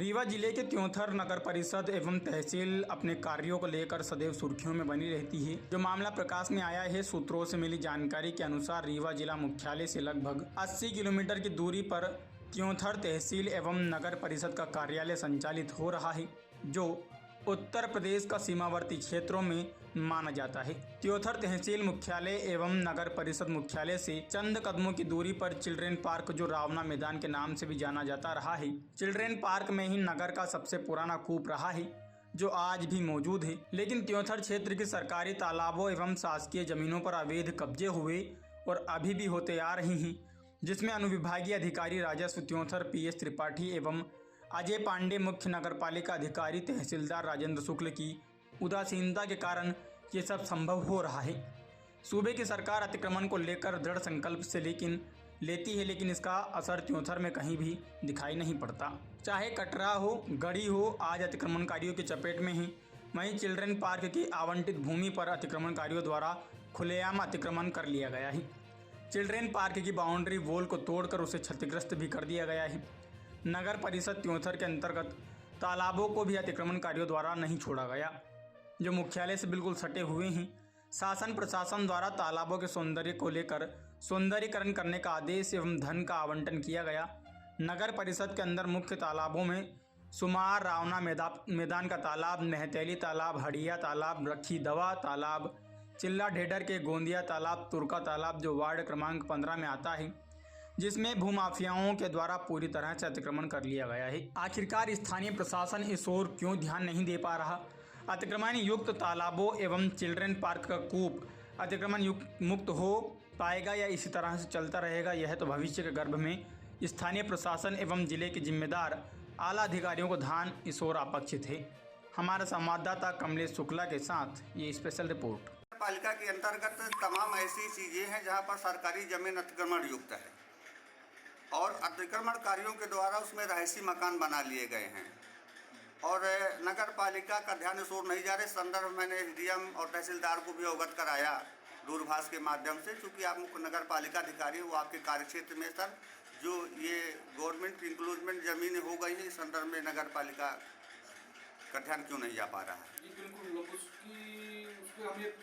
रीवा जिले के त्योंथर नगर परिषद एवं तहसील अपने कार्यों को लेकर सदैव सुर्खियों में बनी रहती है। जो मामला प्रकाश में आया है, सूत्रों से मिली जानकारी के अनुसार रीवा जिला मुख्यालय से लगभग 80 किलोमीटर की दूरी पर त्योंथर तहसील एवं नगर परिषद का कार्यालय संचालित हो रहा है, जो उत्तर प्रदेश का सीमावर्ती क्षेत्रों में माना जाता है। त्योंथर तहसील मुख्यालय एवं नगर परिषद मुख्यालय से चंद कदमों की दूरी पर चिल्ड्रेन पार्क, जो रावना मैदान के नाम से भी जाना जाता रहा है, चिल्ड्रेन पार्क में ही नगर का सबसे पुराना कूप रहा है, जो आज भी मौजूद है। लेकिन त्योंथर क्षेत्र की सरकारी तालाबों एवं शासकीय जमीनों पर अवैध कब्जे हुए और अभी भी होते आ रहे हैं, जिसमें अनुविभागीय अधिकारी राजस्व त्योंथर PS त्रिपाठी एवं अजय पांडे, मुख्य नगरपालिका अधिकारी तहसीलदार राजेंद्र शुक्ल की उदासीनता के कारण ये सब संभव हो रहा है। सूबे की सरकार अतिक्रमण को लेकर दृढ़ संकल्प से लेती है, लेकिन इसका असर त्योंथर में कहीं भी दिखाई नहीं पड़ता। चाहे कटरा हो, गढ़ी हो, आज अतिक्रमणकारियों की चपेट में है। वहीं चिल्ड्रेन पार्क की आवंटित भूमि पर अतिक्रमणकारियों द्वारा खुलेआम अतिक्रमण कर लिया गया है। चिल्ड्रेन पार्क की बाउंड्री वॉल को तोड़कर उसे क्षतिग्रस्त भी कर दिया गया है। नगर परिषद त्योंथर के अंतर्गत तालाबों को भी अतिक्रमणकारियों द्वारा नहीं छोड़ा गया, जो मुख्यालय से बिल्कुल सटे हुए हैं। शासन प्रशासन द्वारा तालाबों के सौंदर्य को लेकर सौंदर्यीकरण करने का आदेश एवं धन का आवंटन किया गया। नगर परिषद के अंदर मुख्य तालाबों में सुमार, रावना मैदान का तालाब, मेहतैली तालाब, हड़िया तालाब, रखी दवा तालाब, चिल्ला ढेडर के गोंदिया तालाब, तुर्का तालाब, जो वार्ड क्रमांक 15 में आता है, जिसमें भूमाफियाओं के द्वारा पूरी तरह से अतिक्रमण कर लिया गया है। आखिरकार स्थानीय प्रशासन इस ओर क्यों ध्यान नहीं दे पा रहा? अतिक्रमण युक्त तालाबों एवं चिल्ड्रेन पार्क का कूप अतिक्रमण मुक्त हो पाएगा या इसी तरह से चलता रहेगा? यह तो भविष्य के गर्भ में स्थानीय प्रशासन एवं जिले के जिम्मेदार आला अधिकारियों को ध्यान इस ओर अपेक्षित है। हमारे संवाददाता कमलेश शुक्ला के साथ ये स्पेशल रिपोर्ट। पालिका के अंतर्गत तमाम ऐसी चीजें हैं जहां पर सरकारी जमीन अतिक्रमण युक्त है और अतिक्रमणकारियों के द्वारा उसमें रहायशी मकान बना लिए गए हैं और नगर पालिका का ध्यान इस ओर नहीं जा रहे। संदर्भ मैंने SDM और तहसीलदार को भी अवगत कराया दूरभाष के माध्यम से, क्योंकि आप मुख्य नगर पालिका अधिकारी वो आपके कार्यक्षेत्र में सर जो ये गवर्नमेंट इंक्लूजमेंट ज़मीनें हो गई हैं, इस संदर्भ में नगर पालिका का ध्यान क्यों नहीं जा पा रहा है? जी बिल्कुल, उसके हम एक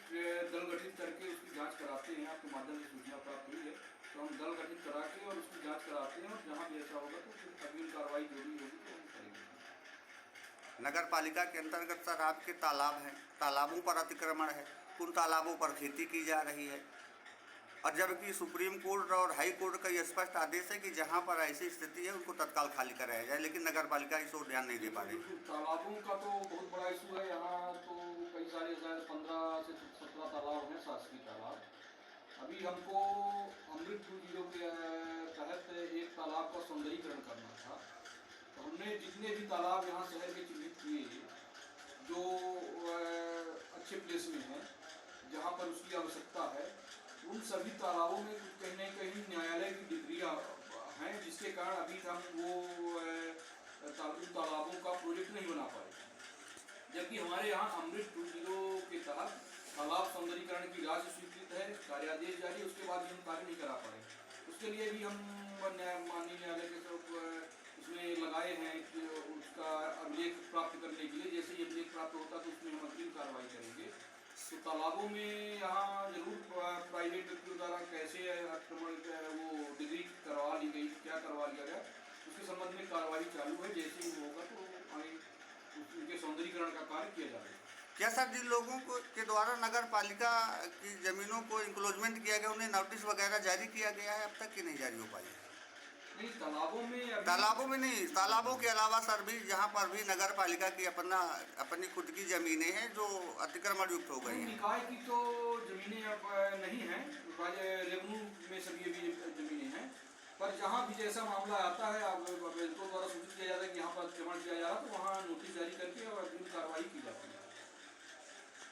दल गठित करके उसकी जांच कराते हैं। आपके माध्यम से सूचना प्राप्त हुई है तो हम दल गठित करा के और उसकी जांच कराते हैं और जहां भी ऐसा होगा तो फिर अगली कार्रवाई जो भी होगी तो हम करेंगे। नगर पालिका के अंतर्गत सर आपके तालाब हैं, तालाबों पर अतिक्रमण है, उन तालाबों पर खेती की जा रही है और जबकि सुप्रीम कोर्ट और हाई कोर्ट का ये स्पष्ट आदेश है कि जहां पर ऐसी स्थिति है उनको तत्काल खाली कराया जाए, लेकिन नगर पालिका इस ओर ध्यान नहीं दे पा रही। तालाबों का तो बहुत बड़ा इशू है यहाँ, तो कई सारे शायद 15 से 17 तालाब हैं, शासकीय तालाब। अभी हमको अमृत 2.0 के तहत एक तालाब का सौंदर्यीकरण करना था, तो हमने जितने भी तालाब यहाँ शहर के चिन्हित किए जो अच्छे प्लेस में हैं, जहाँ पर उसकी आवश्यकता है, उन सभी तालाबों में कहीं न कहीं न्यायालय की डिग्रियाँ हैं, जिसके कारण अभी हम वो उन तालाबों का प्रोजेक्ट नहीं बना पाए। जबकि हमारे यहाँ अमृत 2.0 के तहत तालाब सौंदर्यीकरण की राशि स्वीकृत है, कार्यादेश जारी, उसके बाद भी हम कार्य नहीं करा पाए। उसके लिए भी हम माननीय न्यायालय के तरफ उसमें लगाए हैं कि उसका अभिलेख प्राप्त करने के लिए, जैसे ही अभिलेख प्राप्त होता तो उसमें हम अग्रिम कार्रवाई करेंगे। तो तालाबों में यहाँ जरूर प्राइवेट व्यक्तियों द्वारा कैसे अतिक्रमण वो डिग्री करवा ली गई, क्या करवा लिया गया, उसके संबंध में कार्रवाई चालू है। जैसे ही होगा तो हमें उनके सौंदर्यीकरण का कार्य किया जाएगा। क्या सर जिन लोगों को के द्वारा नगर पालिका की जमीनों को इंक्लोजमेंट किया गया उन्हें नोटिस वगैरह जारी किया गया है अब तक कि नहीं जारी हो पाई? नहीं, तालाबों में नहीं, तालाबों के अलावा सर भी जहाँ पर भी नगर पालिका की अपनी खुद की जमीनें हैं जो अतिक्रमण युक्त हो गई हैं। निकाय की तो जमीनें अब नहीं हैं, रेवन्यू में सभी भी जमीनें हैं, पर जहाँ भी जैसा मामला आता है अब बैंकों द्वारा सूचित किया जाता है कि यहाँ पर अतिक्रमण किया जा रहा है तो वहाँ नोटिस जारी करके और अग्रिम कार्रवाई की जाती है।